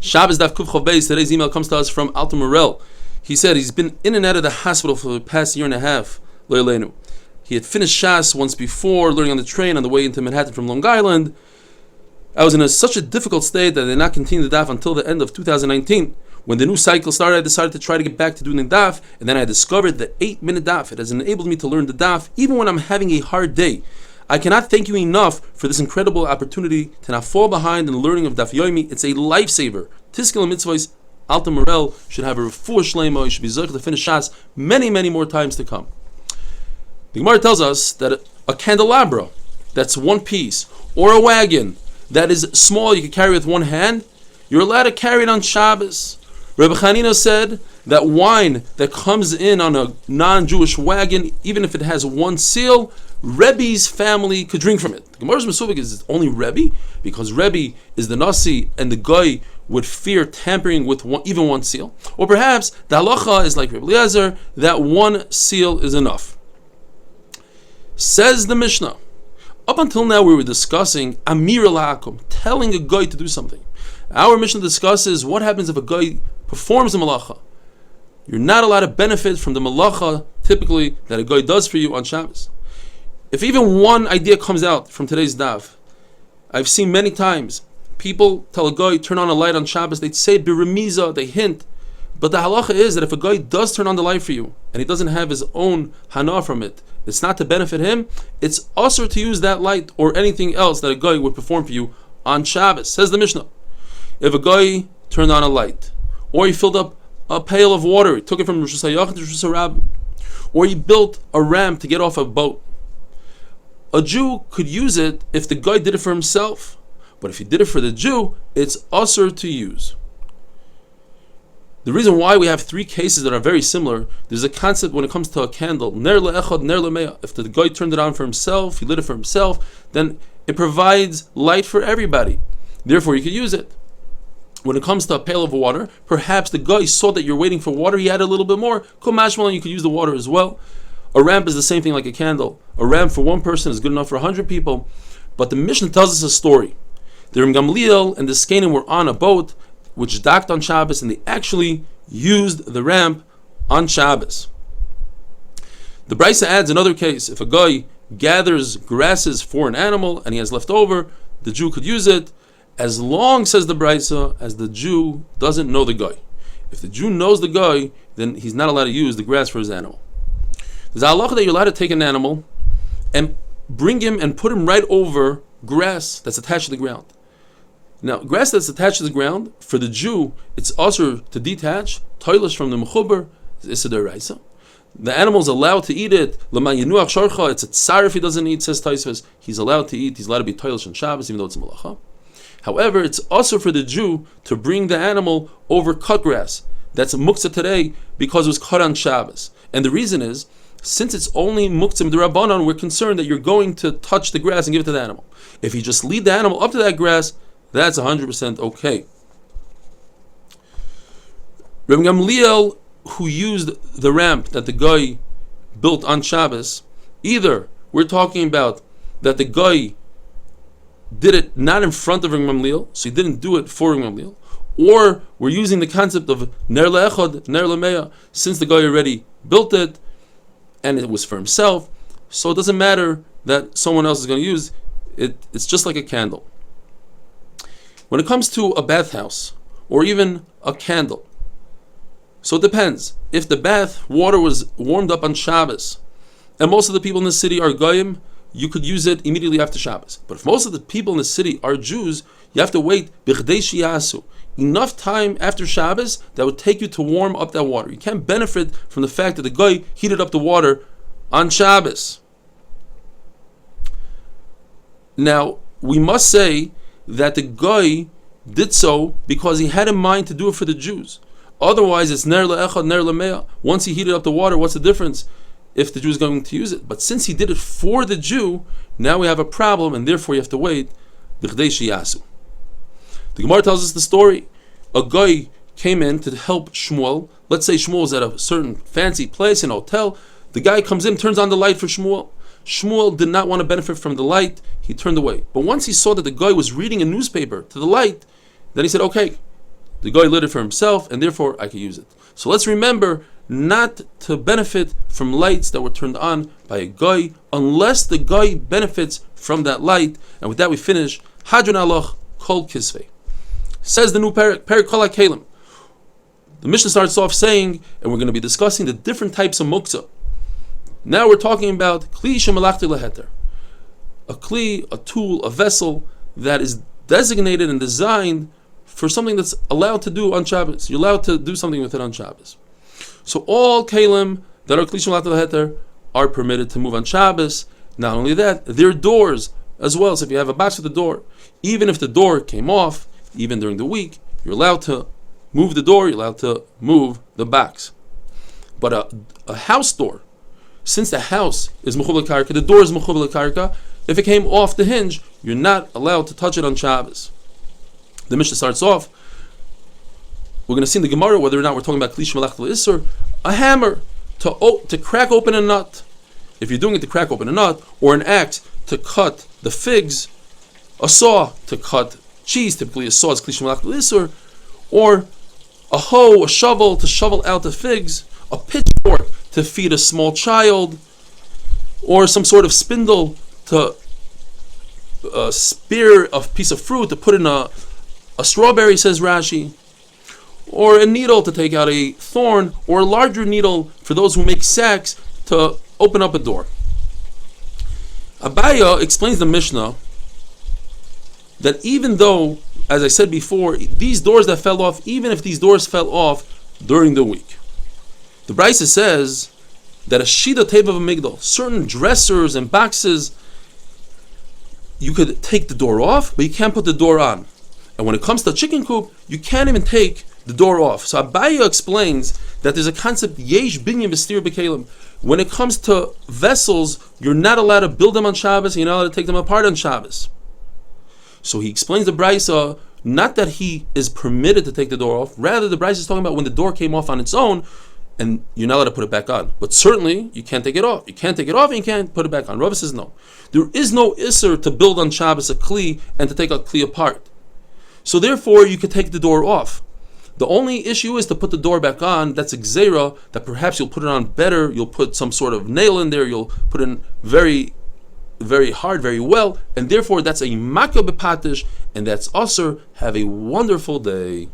Shabbos Daf Kuf Chav Beis. Today's email comes to us from Alton Morel. He said he's been in and out of the hospital for the past year and a half. He had finished Shas once before, learning on the train on the way into Manhattan from Long Island. I was in such a difficult state that I did not continue the Daf until the end of 2019. When the new cycle started, I decided to try to get back to doing the Daf, and then I discovered the 8-minute Daf. It has enabled me to learn the Daf even when I'm having a hard day. I cannot thank you enough for this incredible opportunity to not fall behind in the learning of Daf Yomi. It's a lifesaver. Tiskel mitzvahs. Alton Morel should have a refuah shleima. He should be zoch to finish Shas many, many more times to come. The Gemara tells us that a candelabra that's one piece, or a wagon that is small, you can carry with one hand, you're allowed to carry it on Shabbos. Rebbe Chanina said that wine that comes in on a non-Jewish wagon, even if it has one seal, Rebbe's family could drink from it. The Gemara's Mesuvik is only Rebbe, because Rebbe is the Nasi and the guy would fear tampering with even one seal. Or perhaps the halacha is like Rebbe Eliezer, that one seal is enough. Says the Mishnah, up until now we were discussing Amir al-Hakum, telling a guy to do something. Our Mishnah discusses what happens if a guy performs the malacha. You're not allowed to benefit from the malacha typically that a guy does for you on Shabbos. If even one idea comes out from today's daf, I've seen many times people tell a guy turn on a light on Shabbos, they say biremiza, they hint, but the halacha is that if a guy does turn on the light for you and he doesn't have his own hana from it, it's not to benefit him, it's also to use that light or anything else that a guy would perform for you on Shabbos. Says the Mishnah, if a guy turned on a light, or he filled up a pail of water, he took it from Rosh Hashanah to Rosh Hashanah, or he built a ramp to get off a boat, a Jew could use it if the guy did it for himself. But if he did it for the Jew, it's usher to use. The reason why we have three cases that are very similar, there's a concept when it comes to a candle, ner le'echad, ner le'meya. If the guy turned it on for himself, he lit it for himself, then it provides light for everybody. Therefore, you could use it. When it comes to a pail of water, perhaps the guy saw that you're waiting for water, he added a little bit more. Kumashmal, you could use the water as well. A ramp is the same thing like a candle. A ramp for one person is good enough for 100 people. But the Mishnah tells us a story. The Ram Gamliel and the Skanim were on a boat which docked on Shabbos, and they actually used the ramp on Shabbos. The Brisa adds another case. If a guy gathers grasses for an animal and he has left over, the Jew could use it, as long, says the Brisa, as the Jew doesn't know the guy. If the Jew knows the guy, then he's not allowed to use the grass for his animal. There's a halacha that you're allowed to take an animal and bring him and put him right over grass that's attached to the ground. Now, grass that's attached to the ground, for the Jew, it's also to detach, toilish from the mechuber, is a the animal's allowed to eat it. It's a tsar if he doesn't eat, says Taisvas. He's allowed to eat, he's allowed to be toilish on Shabbos, even though it's a malacha. However, it's also for the Jew to bring the animal over cut grass. That's a muktzah today because it was cut on Shabbos. And the reason is, since it's only muktzah d'Rabbanan, we're concerned that you're going to touch the grass and give it to the animal. If you just lead the animal up to that grass, that's 100% okay. Reb Gamliel, who used the ramp that the guy built on Shabbos, either we're talking about that the guy did it not in front of Reb Gamliel, so he didn't do it for Reb Gamliel, or we're using the concept of ner le'echad, ner le'meya, since the guy already built it and it was for himself, so it doesn't matter that someone else is going to use it. It's just like a candle. When it comes to a bathhouse or even a candle, so it depends. If the bath water was warmed up on Shabbos and most of the people in the city are goyim, you could use it immediately after Shabbos. But if most of the people in the city are Jews, you have to wait bichdei shiyasu, enough time after Shabbos that would take you to warm up that water. You can't benefit from the fact that the guy heated up the water on Shabbos. Now, we must say that the guy did so because he had in mind to do it for the Jews. Otherwise, it's ner le'echad, ner le'meya. Once he heated up the water, what's the difference if the Jew is going to use it? But since he did it for the Jew, now we have a problem, and therefore you have to wait bichdei shiyasu. The Gemara tells us the story. A guy came in to help Shmuel. Let's say Shmuel was at a certain fancy place, in a hotel. The guy comes in, turns on the light for Shmuel. Shmuel did not want to benefit from the light. He turned away. But once he saw that the guy was reading a newspaper to the light, then he said, okay, The guy lit it for himself, and therefore I can use it. So let's remember not to benefit from lights that were turned on by a guy, unless the guy benefits from that light. And with that we finish Hadron Aloch Kol Kisvei. Says the new Perik Kol HaKelim. The Mishnah starts off saying, and we're going to be discussing the different types of muktzah. Now we're talking about Kli Shemalachti Leheter, a Kli, a tool, a vessel that is designated and designed for something that's allowed to do on Shabbos. You're allowed to do something with it on Shabbos. So all Kalim that are Kli Shemalachti Leheter are permitted to move on Shabbos. Not only that, their doors as well. So if you have a box with the door, even if the door came off, even during the week, you're allowed to move the door, you're allowed to move the box. But a house door, since the house is mechuv l'karka, the door is mechuv l'karka, if it came off the hinge, you're not allowed to touch it on Shabbos. The Mishnah starts off, we're going to see in the Gemara whether or not we're talking about Kli Shemalachti L'Isur, a hammer to crack open a nut. If you're doing it to crack open a nut, or an axe to cut the figs, a saw to cut cheese, typically a saw is Kli Shemalachti L'Isur, or a hoe, a shovel to shovel out the figs, a pitchfork to feed a small child, or some sort of spindle to spear a piece of fruit to put in a strawberry, says Rashi, or a needle to take out a thorn, or a larger needle for those who make sacks to open up a door. Abaya explains the Mishnah that even though, as I said before, these doors that fell off, even if these doors fell off during the week, the Brisa says that a shida teva of a migdal, certain dressers and boxes, you could take the door off, but you can't put the door on. And when it comes to a chicken coop, you can't even take the door off. So Abaya explains that there's a concept, yesh binyan v'stir b'kelim. When it comes to vessels, you're not allowed to build them on Shabbos, and you're not allowed to take them apart on Shabbos. So he explains the Brisa, not that he is permitted to take the door off, rather the Brisa is talking about when the door came off on its own, and you're not allowed to put it back on. But certainly, you can't take it off. You can't take it off and you can't put it back on. Rava says no. There is no Isser to build on Shabbos a Kli and to take a Kli apart. So therefore, you could take the door off. The only issue is to put the door back on. That's a Gzeira, that perhaps you'll put it on better, you'll put some sort of nail in there, you'll put in very, very hard, very well, and therefore that's a Makka B'Patish, and that's Asr. Have a wonderful day.